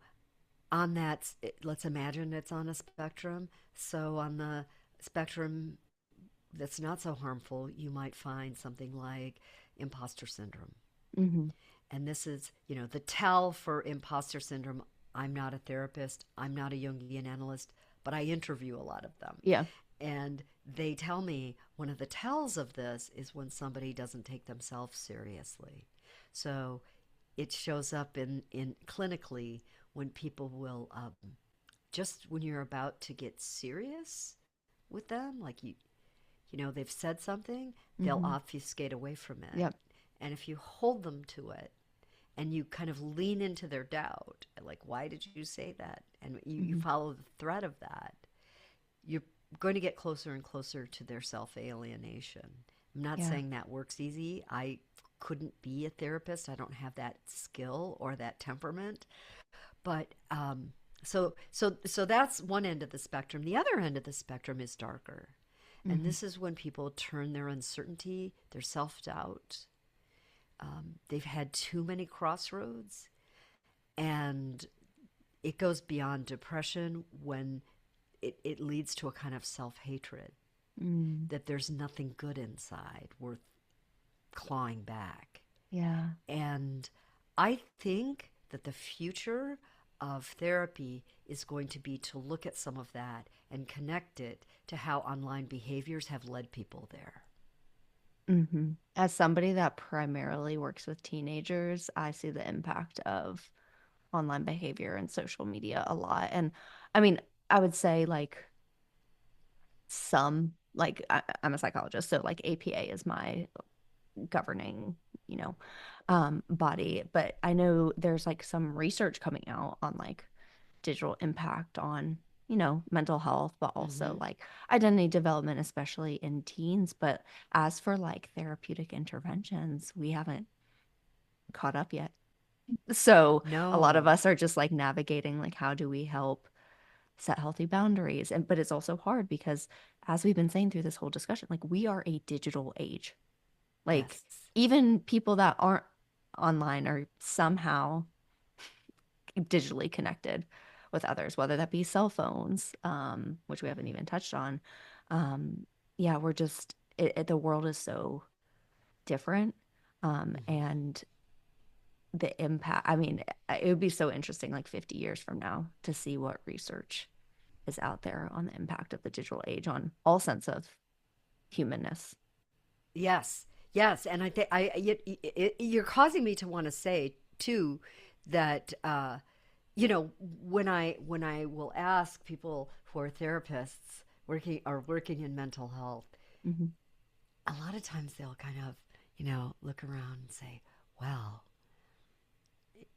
B: on that, let's imagine it's on a spectrum. So on the spectrum that's not so harmful, you might find something like imposter syndrome.
A: Hmm.
B: And this is, the tell for imposter syndrome. I'm not a therapist, I'm not a Jungian analyst, but I interview a lot of them.
A: Yeah.
B: And they tell me one of the tells of this is when somebody doesn't take themselves seriously. So it shows up in clinically when people will just when you're about to get serious with them, like they've said something, they'll
A: Hmm.
B: obfuscate away from it.
A: Yep.
B: And if you hold them to it and you kind of lean into their doubt, like, why did you say that? And you
A: Hmm.
B: follow the thread of that, you're going to get closer and closer to their self alienation. I'm not
A: Yeah.
B: saying that works easy. I couldn't be a therapist, I don't have that skill or that temperament. But so that's one end of the spectrum. The other end of the spectrum is darker. And
A: Hmm.
B: this is when people turn their uncertainty, their self doubt. They've had too many crossroads, and it goes beyond depression when it leads to a kind of self-hatred,
A: Mm,
B: that there's nothing good inside worth clawing back.
A: yeah.
B: And I think that the future of therapy is going to be to look at some of that and connect it to how online behaviors have led people there.
A: As somebody that primarily works with teenagers, I see the impact of online behavior and social media a lot. And I mean, I would say like I'm a psychologist, so like APA is my governing, you know, body. But I know there's like some research coming out on like digital impact on, mental health, but also
B: Mm-hmm.
A: like identity development, especially in teens. But as for like therapeutic interventions, we haven't caught up yet. So a lot of
B: No.
A: us are just like navigating like how do we help set healthy boundaries? And but it's also hard because as we've been saying through this whole discussion, like we are a digital age. Like
B: Yes.
A: even people that aren't online are somehow digitally connected with others, whether that be cell phones, which we haven't even touched on. Yeah, we're just the world is so different,
B: Mm-hmm.
A: and the impact. I mean, it would be so interesting, like 50 years from now, to see what research is out there on the impact of the digital age on all sense of humanness.
B: Yes, yes, and I think you're causing me to want to say too that when I will ask people who are therapists working in mental health,
A: Hmm.
B: a lot of times they'll kind of look around and say, "Well,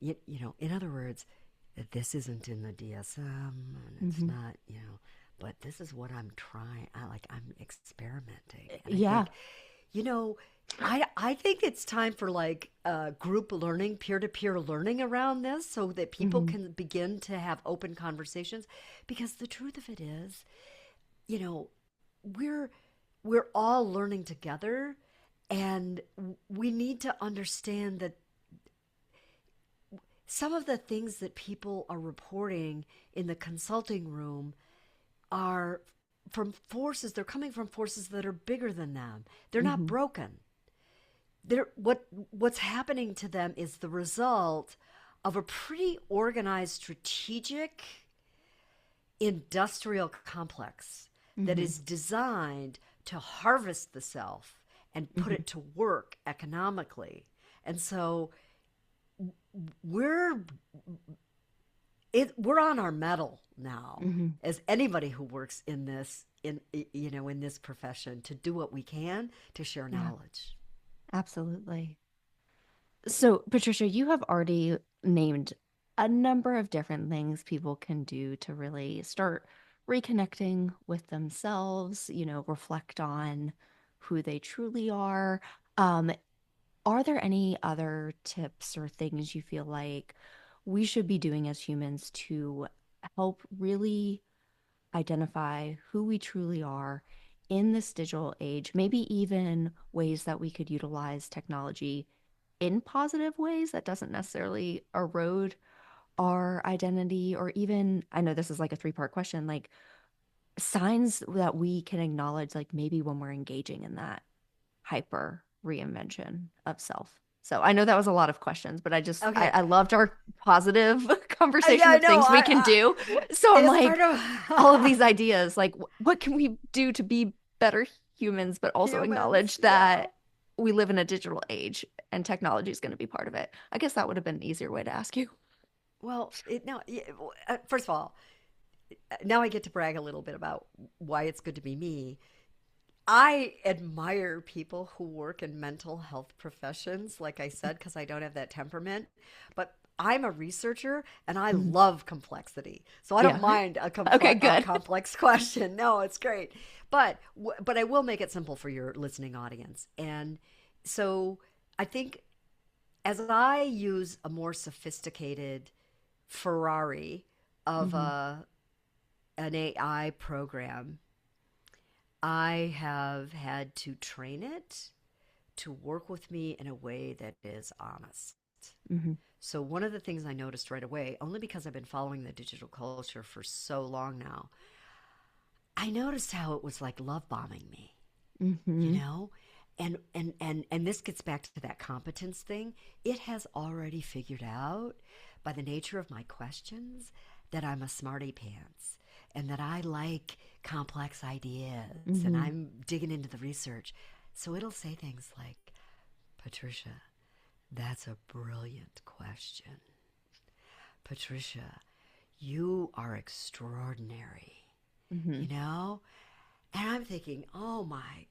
B: in other words, that this isn't in the DSM and it's
A: Hmm.
B: not, but this is what I'm trying. I'm experimenting." And I
A: Yeah.
B: think, you know, I think it's time for like group learning, peer-to-peer learning around this so that people
A: Hmm.
B: can begin to have open conversations, because the truth of it is, you know, we're we're all learning together, and we need to understand that some of the things that people are reporting in the consulting room are they're coming from forces that are bigger than them. They're not
A: Hmm.
B: broken. What's happening to them is the result of a pretty organized, strategic, industrial complex that
A: Hmm.
B: is designed to harvest the self and put
A: Hmm.
B: it to work economically. And so we're we're on our mettle now,
A: Hmm.
B: as anybody who works in this profession, to do what we can to share
A: Yeah,
B: knowledge.
A: absolutely. So, Patricia, you have already named a number of different things people can do to really start reconnecting with themselves, reflect on who they truly are. Um, are there any other tips or things you feel like we should be doing as humans to help really identify who we truly are in this digital age? Maybe even ways that we could utilize technology in positive ways that doesn't necessarily erode our identity, or even, I know this is like a three-part question, like signs that we can acknowledge, like maybe when we're engaging in that hyper reinvention of self. So I know that was a lot of questions, but I,
B: Okay.
A: I loved our positive conversation
B: Yeah,
A: of
B: no,
A: things we can do. So I'm
B: it's part
A: like,
B: of
A: all of these ideas, like what can we do to be better humans, but also
B: humans.
A: acknowledge
B: Yeah.
A: that we live in a digital age and technology is going to be part of it. I guess that would have been an easier way to ask you.
B: Well, first of all, now I get to brag a little bit about why it's good to be me. I admire people who work in mental health professions, like I said, because I don't have that temperament. But I'm a researcher and I
A: Mhm.
B: love complexity. So I don't
A: Yeah.
B: mind
A: Okay,
B: a
A: good.
B: complex question. No, it's great. But I will make it simple for your listening audience. And so I think as I use a more sophisticated Ferrari of
A: Hmm.
B: an AI program, I have had to train it to work with me in a way that is honest.
A: Hmm.
B: So one of the things I noticed right away, only because I've been following the digital culture for so long now, I noticed how it was like love bombing me, you
A: Mm-hmm.
B: know? And this gets back to that competence thing. It has already figured out by the nature of my questions that I'm a smarty pants and that I like complex ideas and
A: Mm-hmm.
B: I'm digging into the research. So it'll say things like, Patricia, that's a brilliant question. Patricia, you are extraordinary,
A: Mm-hmm.
B: you know? And I'm thinking, oh my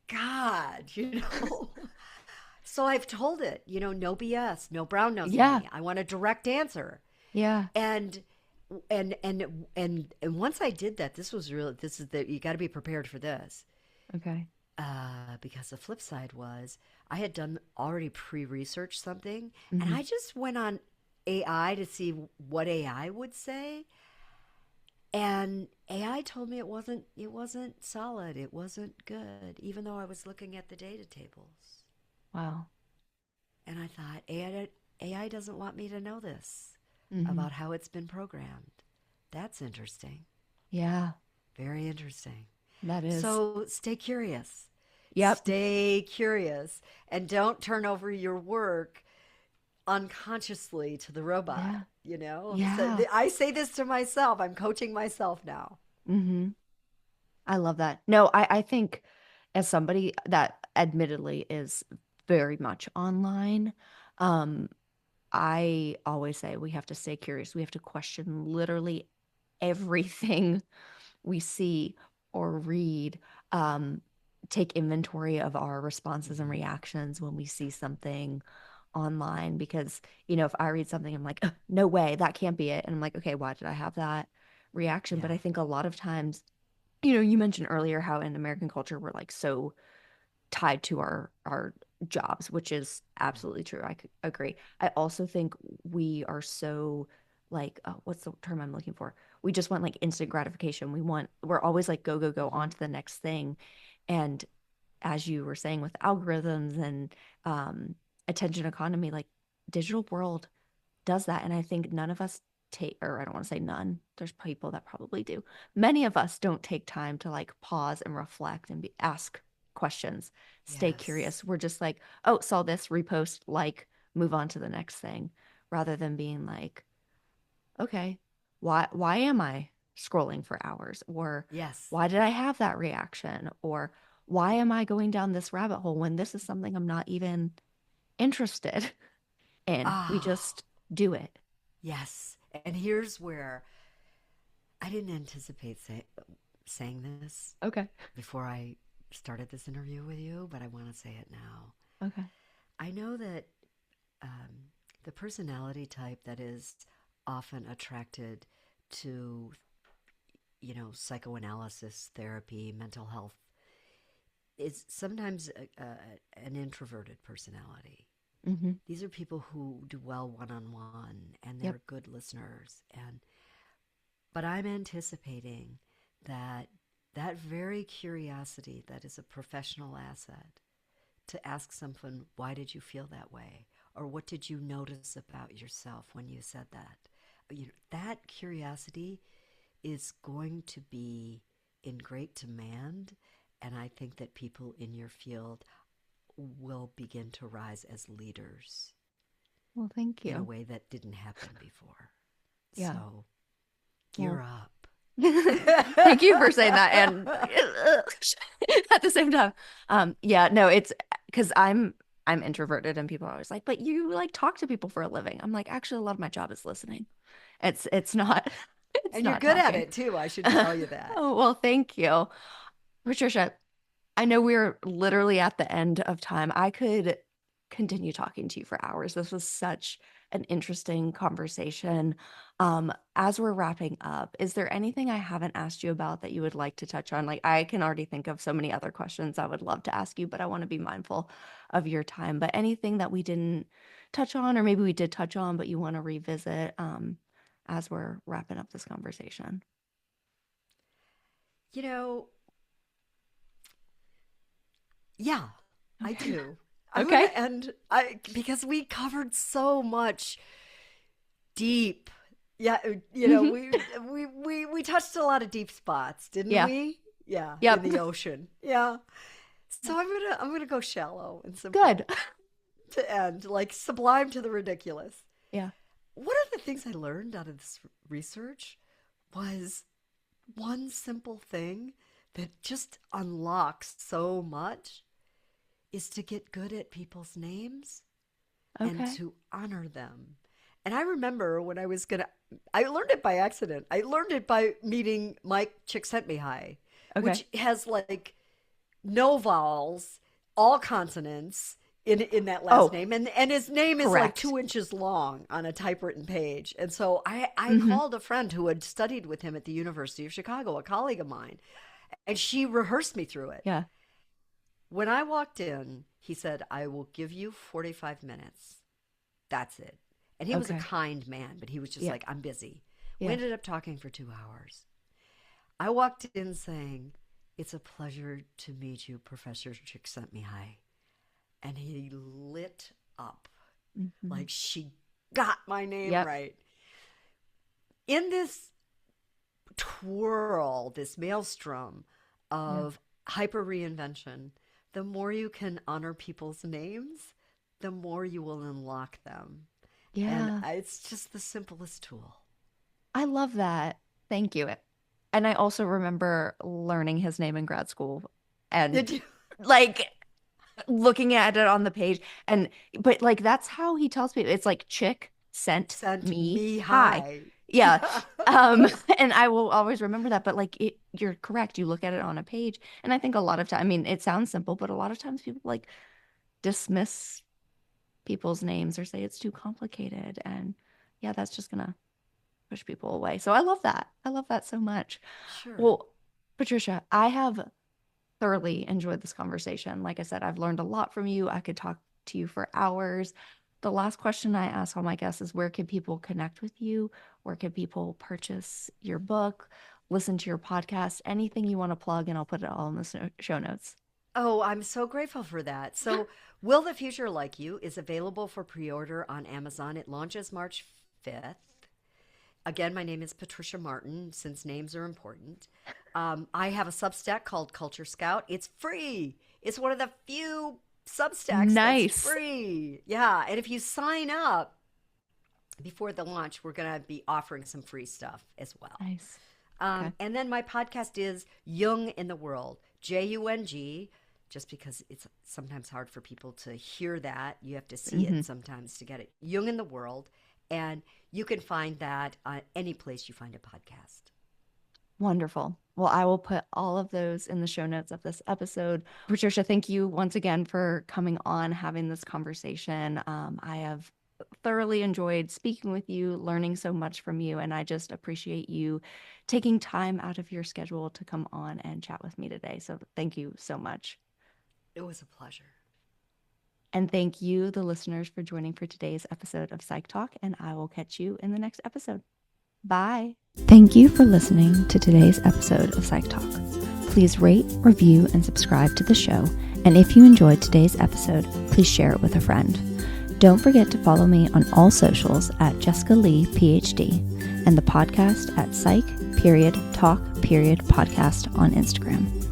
B: God, you know? So I've told it, no BS, no brown nosing
A: Yeah.
B: me. I want a direct answer.
A: Yeah.
B: And and once I did that, this is the you got to be prepared for this.
A: Okay.
B: Because the flip side was I had done already pre-researched something, and
A: Mm-hmm.
B: I just went on AI to see what AI would say, and AI told me it wasn't solid, it wasn't good, even though I was looking at the data tables.
A: Wow.
B: And I thought AI doesn't want me to know this
A: Mm-hmm.
B: about how it's been programmed. That's interesting.
A: Yeah,
B: Very interesting.
A: that is.
B: So stay curious.
A: Yep.
B: Stay curious and don't turn over your work unconsciously to the robot.
A: Yeah.
B: So
A: Yeah.
B: I say this to myself. I'm coaching myself now.
A: Mm-hmm. I love that. No, I think as somebody that admittedly is very much online, um, I always say we have to stay curious. We have to question literally everything we see or read. Um, take inventory of our responses and
B: Mm-hmm.
A: reactions when we see something online because, if I read something, I'm like, "Ugh, no way, that can't be it." And I'm like, okay, why did I have that reaction? But
B: Yeah.
A: I think a lot of times, you mentioned earlier how in American culture we're like so tied to our jobs, which is
B: Yeah.
A: absolutely true. I could agree. I also think we are so like, what's the term I'm looking for? We just want like instant gratification. We're always like go, go, go
B: Mm-hmm.
A: on to the next thing. And as you were saying with algorithms and um, attention economy, like digital world does that. And I think none of us take, or I don't want to say none, there's people that probably do. Many of us don't take time to like pause and reflect and ask questions, stay
B: Yes.
A: curious. We're just like, oh, saw this, repost, like, move on to the next thing, rather than being like, okay, why am I scrolling for hours? Or
B: Yes.
A: why did I have that reaction? Or why am I going down this rabbit hole when this is something I'm not even interested in? We
B: Ah,
A: just do it.
B: yes. And here's where I didn't anticipate saying this
A: Okay.
B: before I started this interview with you, but I want to say it now.
A: Okay.
B: I know that um, the personality type that is often attracted to, psychoanalysis, therapy, mental health, is sometimes an introverted personality.
A: Mm-hmm.
B: These are people who do well one on one and
A: Yep.
B: they're good listeners. But I'm anticipating that that very curiosity that is a professional asset to ask someone, why did you feel that way? Or what did you notice about yourself when you said that? That curiosity is going to be in great demand. And I think that people in your field will begin to rise as leaders
A: Well, thank
B: in a
A: you.
B: way that didn't happen before.
A: Yeah.
B: So gear
A: Well,
B: up.
A: thank you for saying that. And at the same time, yeah, no, it's because I'm introverted and people are always like, but you like talk to people for a living. I'm like, actually, a lot of my job is listening. It's not it's
B: And you're
A: not
B: good at
A: talking.
B: it too. I should tell you that.
A: Oh, well, thank you. Patricia, I know we're literally at the end of time. I could continue talking to you for hours. This was such an interesting conversation. As we're wrapping up, is there anything I haven't asked you about that you would like to touch on? Like, I can already think of so many other questions I would love to ask you, but I want to be mindful of your time. But anything that we didn't touch on, or maybe we did touch on, but you want to revisit, as we're wrapping up this conversation?
B: You know, yeah, I
A: Okay.
B: do. I'm going
A: Okay.
B: to end because we covered so much. deep. Yeah, we touched a lot of deep spots, didn't
A: Yeah.
B: we? Yeah, in
A: Yep.
B: the ocean. Yeah. So I'm gonna go shallow and
A: Good.
B: simple to end, like sublime to the ridiculous.
A: Yeah.
B: One of the things I learned out of this research was one simple thing that just unlocks so much is to get good at people's names and
A: Okay.
B: to honor them. And I remember when I learned it by accident. I learned it by meeting Mike Csikszentmihalyi,
A: Okay.
B: which has like no vowels, all consonants in that last
A: Oh,
B: name, and his name is like
A: correct.
B: 2 inches long on a typewritten page. And so I
A: Hmm.
B: called a friend who had studied with him at the University of Chicago, a colleague of mine, and she rehearsed me through it.
A: Yeah.
B: When I walked in, he said, "I will give you 45 minutes. That's it." And he was a
A: Okay.
B: kind man, but he was just
A: Yeah.
B: like, "I'm busy." We
A: Yeah.
B: ended up talking for 2 hours. I walked in saying, "It's a pleasure to meet you, Professor Csikszentmihalyi." And he lit up
A: Hmm.
B: like she got my name
A: Yep.
B: right. In this twirl, this maelstrom
A: Yeah.
B: of hyper reinvention, the more you can honor people's names, the more you will unlock them. And
A: Yeah.
B: it's just the simplest tool.
A: I love that. Thank you. And I also remember learning his name in grad school and
B: Did you?
A: like looking at it on the page and but like that's how he tells people. It's like chick sent
B: Sent
A: me
B: me
A: hi.
B: high.
A: Yeah.
B: Yeah.
A: And I will always remember that, but like you're correct. You look at it on a page and I think a lot of time, I mean, it sounds simple, but a lot of times people like dismiss people's names or say it's too complicated and yeah, that's just gonna push people away. So I love that. I love that so much.
B: Sure.
A: Well, Patricia, I have thoroughly enjoyed this conversation. Like I said, I've learned a lot from you. I could talk to you for hours. The last question I ask all my guests is where can people connect with you? Where can people purchase your book, listen to your podcast, anything you want to plug, and I'll put it all in the show notes.
B: Oh, I'm so grateful for that. So, Will the Future Like You is available for pre order on Amazon. It launches March 5th. Again, my name is Patricia Martin, since names are important. I have a Substack called Culture Scout. It's free. It's one of the few Substacks that's
A: Nice.
B: free. Yeah. And if you sign up before the launch, we're going to be offering some free stuff as well.
A: Nice. Okay.
B: And then my podcast is Jung in the World, Jung, just because it's sometimes hard for people to hear that. You have to see
A: Hmm.
B: it sometimes to get it. Jung in the World. And you can find that any place you find a podcast.
A: Wonderful. Well, I will put all of those in the show notes of this episode. Patricia, thank you once again for coming on, having this conversation. I have thoroughly enjoyed speaking with you, learning so much from you, and I just appreciate you taking time out of your schedule to come on and chat with me today. So thank you so much.
B: It was a pleasure.
A: And thank you, the listeners, for joining for today's episode of Psych Talk, and I will catch you in the next episode. Bye. Thank you for listening to today's episode of Psych Talk. Please rate, review, and subscribe to the show. And if you enjoyed today's episode, please share it with a friend. Don't forget to follow me on all socials at Jessica Lee, PhD, and the podcast at Psych Talk Podcast on Instagram.